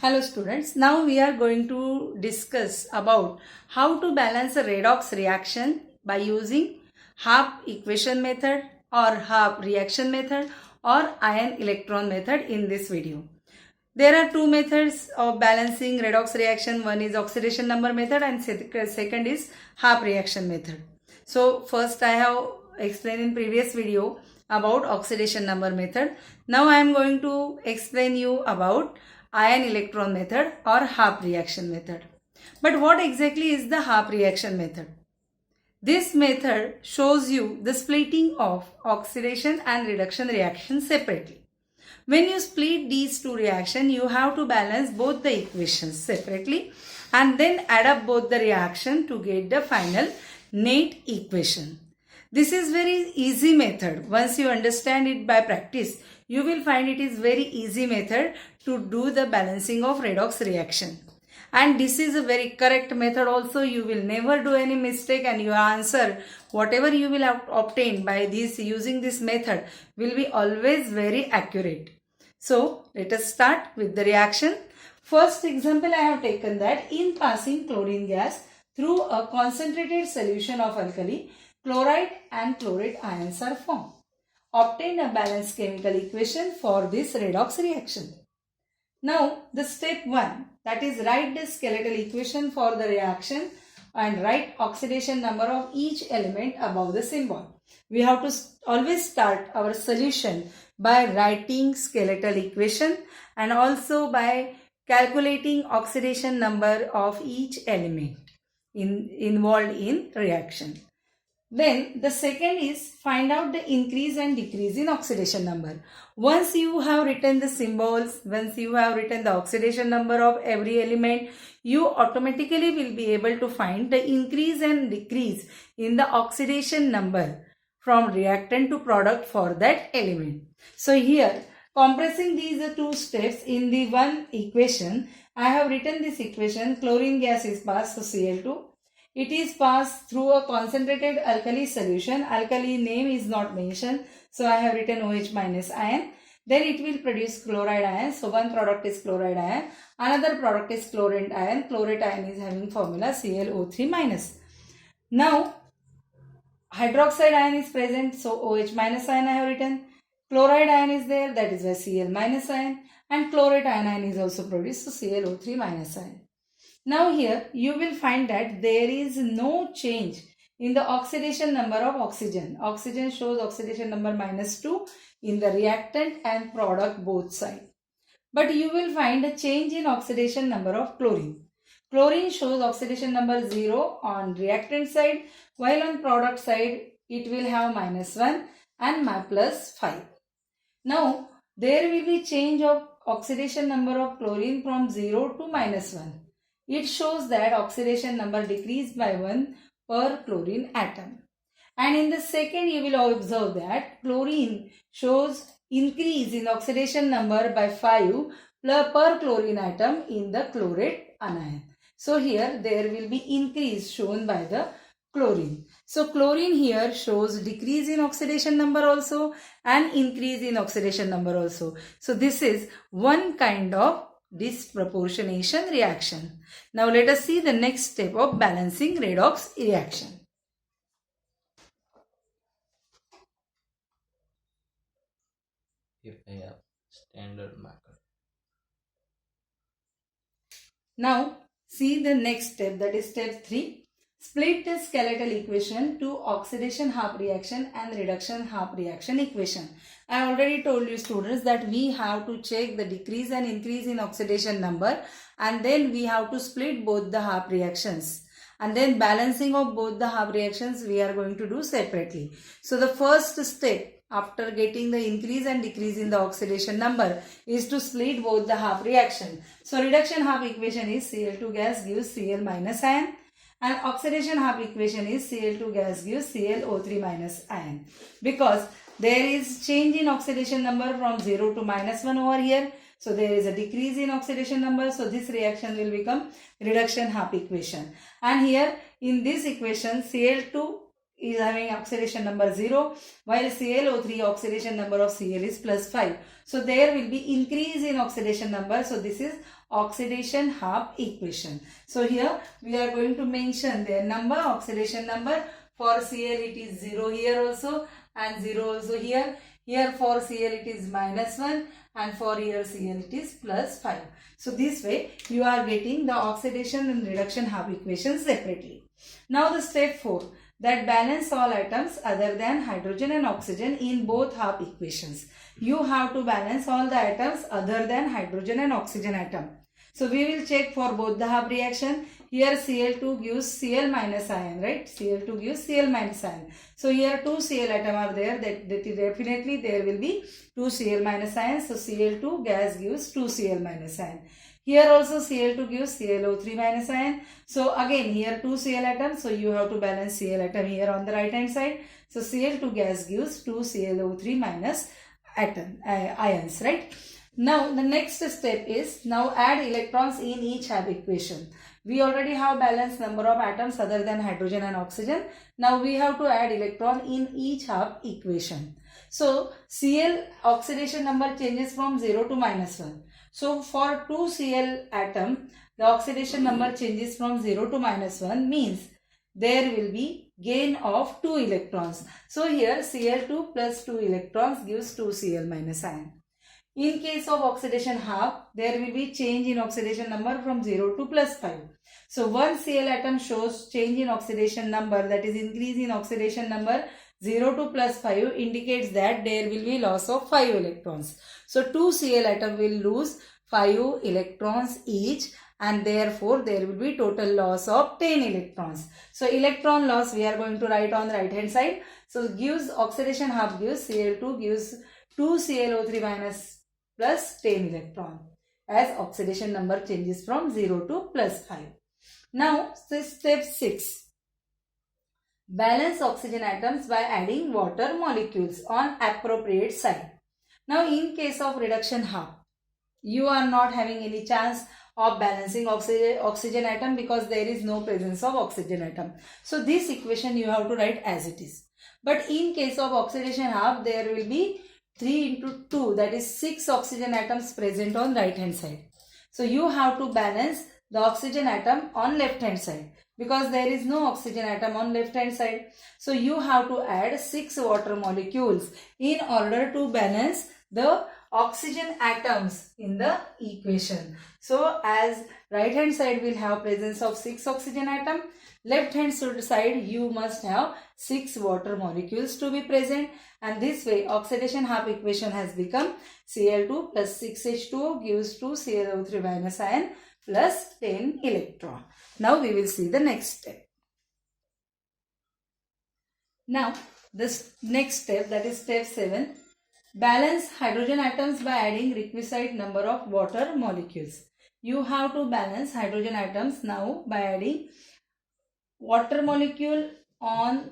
Hello students, now we are going to discuss about how to balance a redox reaction by using half equation method or half reaction method or ion electron method in this video. There are two methods of balancing redox reaction. One is oxidation number method and second is half reaction method. So first I have explained in previous video about oxidation number method. Now I am going to explain you about ion electron method or half reaction method. But what exactly is the half reaction method? This method shows you the splitting of oxidation and reduction reactions separately. When you split these two reactions, you have to balance both the equations separately and then add up both the reaction to get the final net equation. This is very easy method. Once you understand it by practice, you will find it is very easy method to do the balancing of redox reaction. And this is a very correct method also. You will never do any mistake and your answer, whatever you will obtain by this using this method, will be always very accurate. So let us start with the reaction. First example I have taken that in passing chlorine gas through a concentrated solution of alkali, chloride and chlorate ions are formed. Obtain a balanced chemical equation for this redox reaction. Now the step 1, that is write the skeletal equation for the reaction and write oxidation number of each element above the symbol. We have to always start our solution by writing skeletal equation and also by calculating oxidation number of each element involved in reaction. Then the second is find out the increase and decrease in oxidation number. Once you have written the symbols, once you have written the oxidation number of every element, you automatically will be able to find the increase and decrease in the oxidation number from reactant to product for that element. So here, compressing these two steps in the one equation, I have written this equation. Chlorine gas is passed to Cl2. It is passed through a concentrated alkali solution. Alkali name is not mentioned, so I have written OH minus ion. Then it will produce chloride ion. So one product is chloride ion, another product is chlorate ion. Chlorate ion is having formula ClO3 minus. Now hydroxide ion is present, so OH minus ion I have written. Chloride ion is there, that is why Cl minus ion, and chlorate ion is also produced, so ClO3 minus ion. Now here you will find that there is no change in the oxidation number of oxygen. Oxygen shows oxidation number -2 in the reactant and product both sides. But you will find a change in oxidation number of chlorine. Chlorine shows oxidation number 0 on reactant side, while on product side it will have -1 and +5. Now there will be change of oxidation number of chlorine from 0 to -1. It shows that oxidation number decreased by 1 per chlorine atom. And in the second you will observe that chlorine shows increase in oxidation number by 5 per chlorine atom in the chlorate anion. So here there will be increase shown by the chlorine. So chlorine here shows decrease in oxidation number also and increase in oxidation number also. So this is one kind of disproportionation reaction. Now let us see the next step of balancing redox reaction. If I have standard marker. Now see the next step, that is step 3. Split the skeletal equation to oxidation half reaction and reduction half reaction equation. I already told you students that we have to check the decrease and increase in oxidation number and then we have to split both the half reactions. And then balancing of both the half reactions we are going to do separately. So the first step after getting the increase and decrease in the oxidation number is to split both the half reaction. So reduction half equation is Cl2 gas gives Cl minus ion. And oxidation half equation is Cl2 gas gives ClO3 minus ion. Because there is change in oxidation number from 0 to -1 over here. So there is a decrease in oxidation number. So this reaction will become reduction half equation. And here in this equation Cl2 is having oxidation number 0, while ClO3 oxidation number of Cl is plus 5. So there will be increase in oxidation number. So this is oxidation half equation. So here we are going to mention their number, oxidation number. For Cl it is 0 here also and 0 also here. Here for Cl it is minus 1 and for here Cl it is plus 5. So this way you are getting the oxidation and reduction half equations separately. Now the step 4, that balance all atoms other than hydrogen and oxygen in both half equations. You have to balance all the atoms other than hydrogen and oxygen atom. So we will check for both the half reaction. Here Cl2 gives Cl minus ion, right? Cl2 gives Cl minus ion. So here 2 Cl atom are there, that definitely there will be 2 Cl minus ions. So Cl2 gas gives 2 Cl minus ion. Here also Cl2 gives ClO3 minus ion. So again here 2 Cl atoms. So you have to balance Cl atom here on the right hand side. So Cl2 gas gives 2 ClO3 minus ions, right? Now the next step is now add electrons in each half equation. We already have balanced number of atoms other than hydrogen and oxygen. Now we have to add electron in each half equation. So Cl oxidation number changes from 0 to minus 1. So for 2 Cl atom, the oxidation number changes from 0 to minus 1, means there will be gain of 2 electrons. So here Cl2 plus 2 electrons gives 2 Cl minus ion. In case of oxidation half, there will be change in oxidation number from 0 to plus 5. So one Cl atom shows change in oxidation number, that is increase in oxidation number 0 to plus 5 indicates that there will be loss of 5 electrons. So 2 Cl atom will lose 5 electrons each and therefore there will be total loss of 10 electrons. So electron loss we are going to write on the right hand side. So gives oxidation half gives Cl2 gives 2 ClO3 minus plus 10 electron as oxidation number changes from 0 to plus 5. Now step 6. Balance oxygen atoms by adding water molecules on appropriate side. Now in case of reduction half, you are not having any chance of balancing oxygen atom because there is no presence of oxygen atom. So this equation you have to write as it is. But in case of oxidation half, there will be 3 into 2, that is 6 oxygen atoms present on right hand side. So you have to balance the oxygen atom on left hand side because there is no oxygen atom on left hand side. So you have to add 6 water molecules in order to balance the oxygen atoms in the equation. So as right hand side will have presence of 6 oxygen atom, left hand side you must have 6 water molecules to be present, and this way oxidation half equation has become Cl2 plus 6H2O gives 2 ClO3 minus ion plus 10 electron. Now we will see the next step. Now this next step, that is step 7. Balance hydrogen atoms by adding requisite number of water molecules. You have to balance hydrogen atoms now by adding water molecule on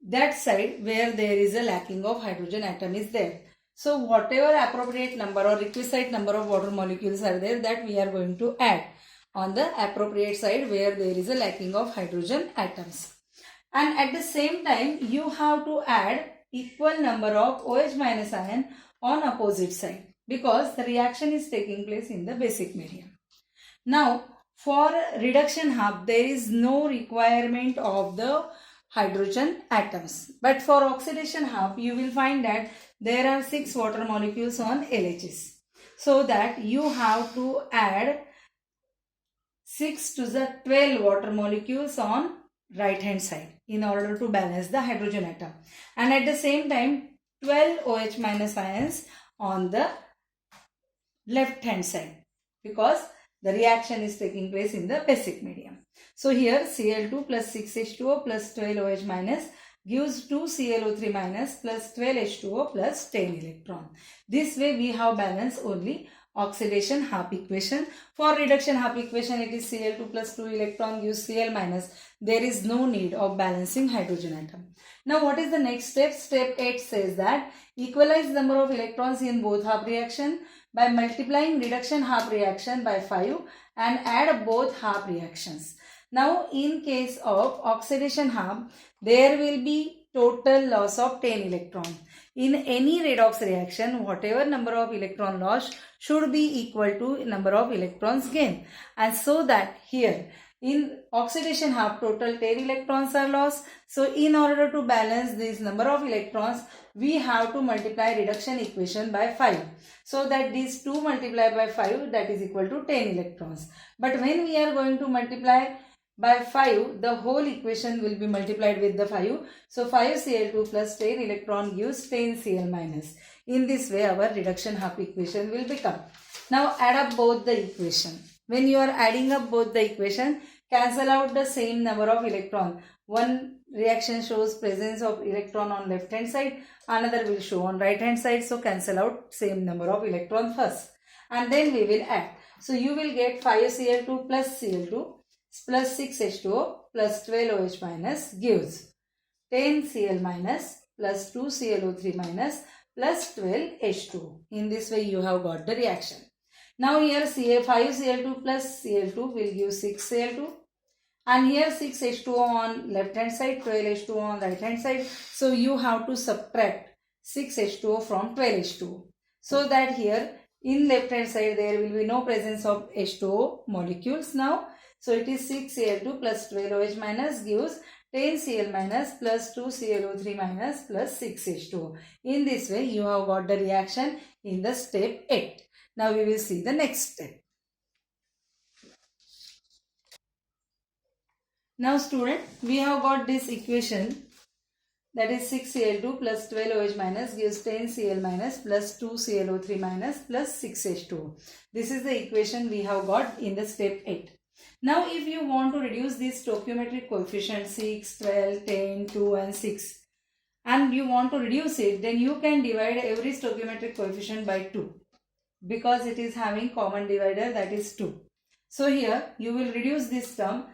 that side where there is a lacking of hydrogen atom is there. So whatever appropriate number or requisite number of water molecules are there, that we are going to add on the appropriate side where there is a lacking of hydrogen atoms. And at the same time you have to add equal number of OH minus ion on opposite side because the reaction is taking place in the basic medium. Now for reduction half, there is no requirement of the hydrogen atoms, but for oxidation half you will find that there are 6 water molecules on LHS, so that you have to add 6 to the 12 water molecules on right hand side in order to balance the hydrogen atom, and at the same time 12 OH minus ions on the left hand side because the reaction is taking place in the basic medium. So here Cl2 plus 6H2O plus 12 OH minus gives 2 ClO3 minus plus 12 H2O plus 10 electron. This way we have balanced only oxidation half equation. For reduction half equation it is Cl2 plus 2 electron gives Cl minus. There is no need of balancing hydrogen atom. Now what is the next step? Step 8 says that equalize number of electrons in both half reaction by multiplying reduction half reaction by 5 and add both half reactions. Now in case of oxidation half, there will be total loss of 10 electrons. In any redox reaction, whatever number of electron loss should be equal to number of electrons gain. And so that here in oxidation half, total 10 electrons are lost. So in order to balance this number of electrons, we have to multiply reduction equation by 5. So that these 2 multiplied by 5, that is equal to 10 electrons. But when we are going to multiply by 5, the whole equation will be multiplied with the 5. So 5Cl2 plus 10 electron gives 10Cl minus. In this way, our reduction half equation will become. Now add up both the equation. When you are adding up both the equation, cancel out the same number of electron. One reaction shows presence of electron on left hand side, another will show on right hand side. So cancel out same number of electron first. And then we will add. So you will get 5Cl2 plus Cl2 plus 6H2O plus 12OH minus gives 10Cl minus plus 2ClO3 minus plus 12H2O. In this way you have got the reaction. Now here 5Cl2 plus Cl2 will give 6Cl2 and here 6H2O on left hand side, 12H2O on right hand side. So you have to subtract 6H2O from 12H2O. So that here in left hand side there will be no presence of H2O molecules now. So it is 6Cl2 plus 12OH minus gives 10Cl minus plus 2ClO3 minus plus 6H2O. In this way you have got the reaction in the step 8. Now we will see the next step. Now student, we have got this equation, that is 6Cl2 plus 12OH minus gives 10Cl minus plus 2ClO3 minus plus 6H2O. This is the equation we have got in the step 8. Now if you want to reduce this stoichiometric coefficient 6, 12, 10, 2 and 6 and you want to reduce it, then you can divide every stoichiometric coefficient by 2 because it is having common divider, that is 2. So here you will reduce this term.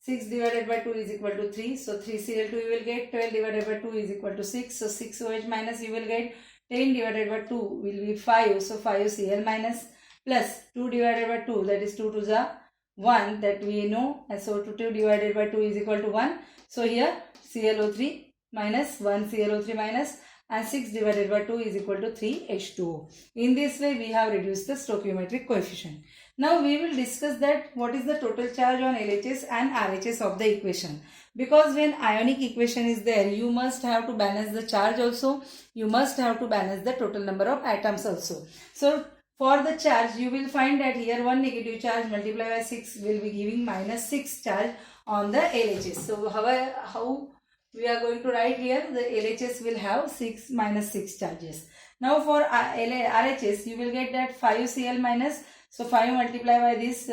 6 divided by 2 is equal to 3. So 3Cl2 you will get, 12 divided by 2 is equal to 6. So 6OH minus you will get, 10 divided by 2 will be 5. So 5Cl minus plus 2 divided by 2, that is 2 to the 1, that we know. And so 2 divided by 2 is equal to 1. So here ClO3 minus 1 ClO3 minus and 6 divided by 2 is equal to 3H2O. In this way we have reduced the stoichiometric coefficient. Now we will discuss that what is the total charge on LHS and RHS of the equation. Because when ionic equation is there, you must have to balance the charge also. You must have to balance the total number of atoms also. So for the charge, you will find that here one negative charge multiplied by 6 will be giving minus 6 charge on the LHS. So how we are going to write here, the LHS will have 6 minus 6 charges. Now for RHS, you will get that 5Cl minus. So 5 multiplied by this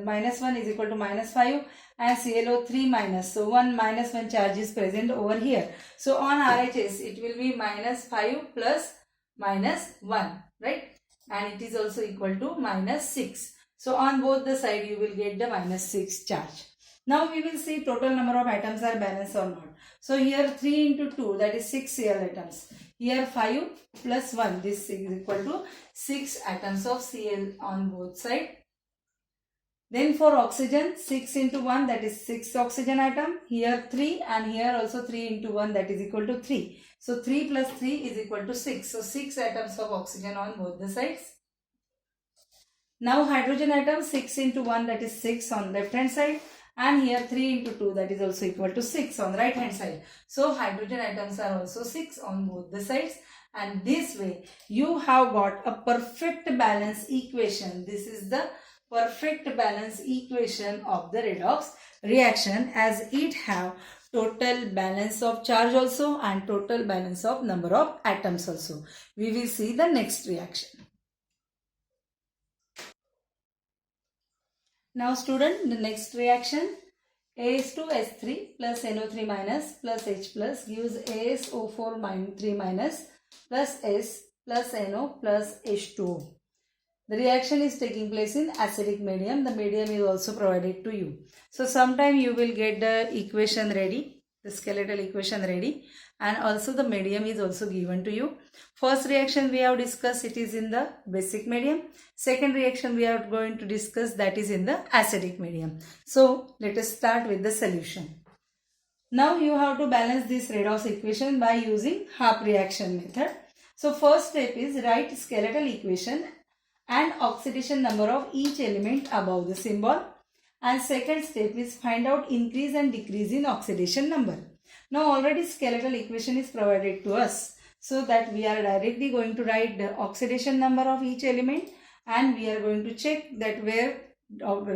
minus 1 is equal to minus 5 and ClO3 minus. So 1 minus 1 charge is present over here. So on RHS it will be minus 5 plus minus 1, right? And it is also equal to minus 6. So on both the side you will get the minus 6 charge. Now we will see total number of atoms are balanced or not. So here 3 into 2, that is 6 Cl atoms. Here 5 plus 1, this is equal to 6 atoms of Cl on both sides. Then for oxygen, 6 into 1, that is 6 oxygen atom. Here 3 and here also 3 into 1, that is equal to 3. So 3 plus 3 is equal to 6. So 6 atoms of oxygen on both the sides. Now hydrogen atom, 6 into 1, that is 6 on left hand side. And here 3 into 2, that is also equal to 6 on the right hand side. So hydrogen atoms are also 6 on both the sides. And this way you have got a perfect balance equation. This is the perfect balance equation of the redox reaction, as it have total balance of charge also and total balance of number of atoms also. We will see the next reaction. Now student, the next reaction, As2S3 plus NO3 minus plus H plus gives AsO4 3 plus S plus NO plus H2O. The reaction is taking place in acidic medium. The medium is also provided to you. So sometime you will get the equation ready. the skeletal equation ready, and also the medium is also given to you. First reaction we have discussed, it is in the basic medium. Second reaction we are going to discuss, that is in the acidic medium. So let us start with the solution. Now you have to balance this redox equation by using half reaction method. So first step is write skeletal equation and oxidation number of each element above the symbol. And second step is find out increase and decrease in oxidation number. Now already skeletal equation is provided to us, so that we are directly going to write the oxidation number of each element, and we are going to check that where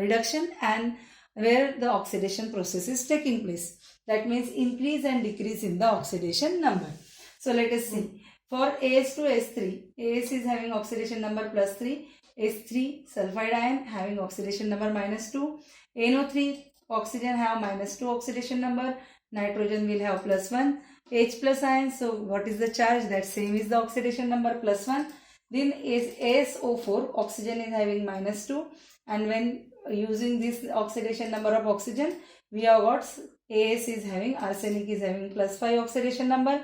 reduction and where the oxidation process is taking place. That means increase and decrease in the oxidation number. So let us see. For As to S3, As is having oxidation number +3, S3 sulfide ion having oxidation number -2, NO3 oxygen have -2 oxidation number, nitrogen will have +1, H plus ion, so what is the charge? That same is the oxidation number +1. Then is ASO4, oxygen is having -2, and when using this oxidation number of oxygen, we have got As is having, arsenic is having +5 oxidation number.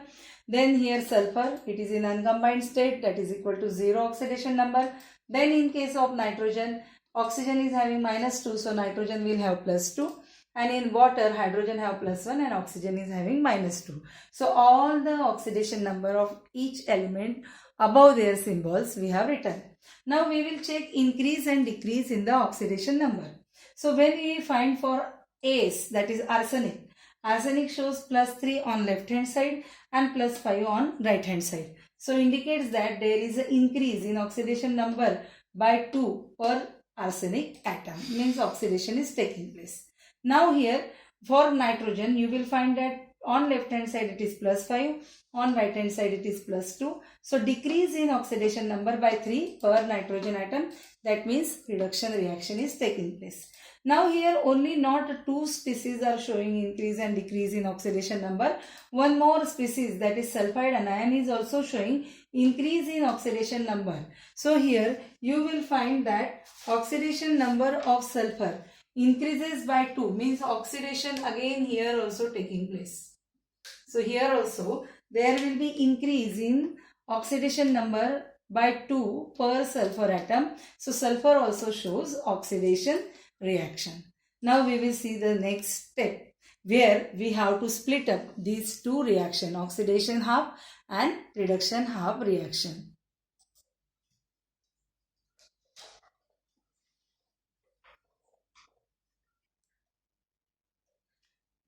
Then here sulfur, it is in uncombined state, that is equal to 0 oxidation number. Then in case of nitrogen, oxygen is having -2, so nitrogen will have +2. And in water, hydrogen have +1 and oxygen is having -2. So all the oxidation number of each element above their symbols we have written. Now we will check increase and decrease in the oxidation number. So when we find for As, that is arsenic, arsenic shows +3 on left hand side and +5 on right hand side. So indicates that there is an increase in oxidation number by 2 per arsenic atom, means oxidation is taking place. Now here for nitrogen, you will find that on left hand side it is +5, on right hand side it is +2. So decrease in oxidation number by 3 per nitrogen atom, that means reduction reaction is taking place. Now here only not 2 species are showing increase and decrease in oxidation number. One more species, that is sulfide anion, is also showing increase in oxidation number. So here you will find that oxidation number of sulfur increases by 2, means oxidation again here also taking place. So here also there will be increase in oxidation number by 2 per sulfur atom. So sulfur also shows oxidation reaction. Now we will see the next step, where we have to split up these two reactions, oxidation half and reduction half reaction.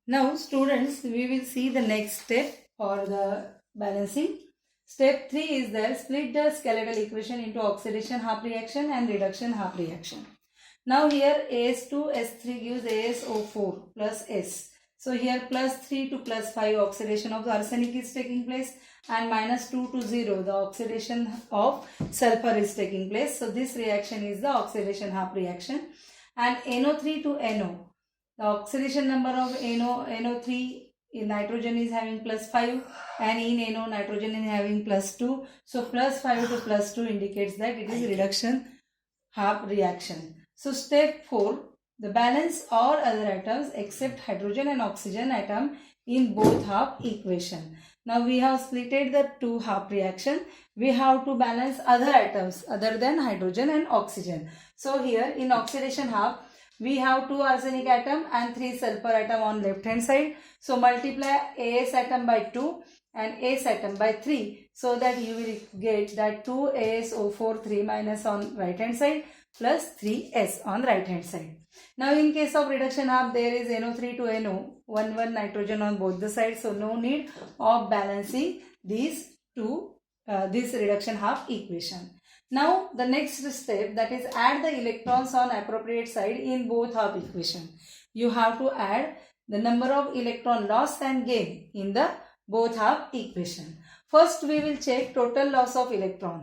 Now students, we will see the next step for the balancing. Step 3 is that split the skeletal equation into oxidation half reaction and reduction half reaction. Now here As2 S3 gives ASO4 plus S. So here +3 to +5 oxidation of the arsenic is taking place, and -2 to 0 the oxidation of sulfur is taking place. So this reaction is the oxidation half reaction. And NO3 to NO, the oxidation number of NO3 in nitrogen is having +5, and in NO nitrogen is having +2. So +5 to +2 indicates that it is reduction half reaction. So step 4, the balance all other atoms except hydrogen and oxygen atom in both half equation. Now we have splitted the two half reaction. We have to balance other atoms other than hydrogen and oxygen. So here in oxidation half, we have 2 arsenic atom and 3 sulfur atom on left hand side. So multiply As atom by 2 and S atom by 3, so that you will get that 2 ASO4 3 minus on right hand side plus 3S on right hand side. Now in case of reduction half, there is NO3 to NO, 1 nitrogen on both the sides, so no need of balancing these two, this reduction half equation. Now the next step, that is add the electrons on appropriate side in both half equation. You have to add the number of electron loss and gain in the both half equation. First we will check total loss of electron.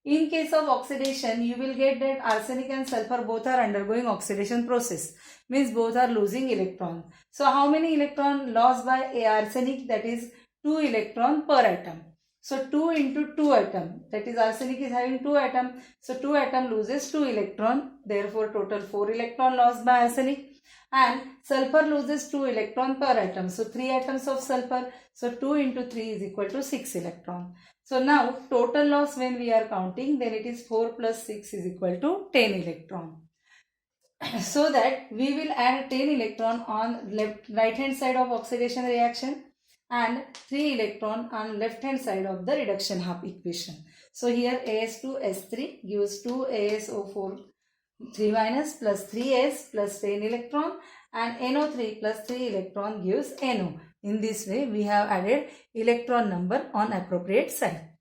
In case of oxidation, you will get that arsenic and sulfur both are undergoing oxidation process, means both are losing electron. So how many electron lost by arsenic? That is 2 electron per atom. So 2 into 2 atom, that is arsenic is having 2 atom. So 2 atom loses 2 electron, therefore total 4 electron lost by arsenic. and sulfur loses 2 electron per atom. So 3 atoms of sulfur. So 2 into 3 is equal to 6 electron. So now total loss when we are counting, then it is 4 plus 6 is equal to 10 electron. So that we will add 10 electron on right hand side of oxidation reaction and 3 electron on left hand side of the reduction half equation. So here As2S3 gives 2AsO4 3 minus plus 3s plus 10 electron, and NO3 plus 3 electron gives NO. In this way we have added electron number on appropriate side.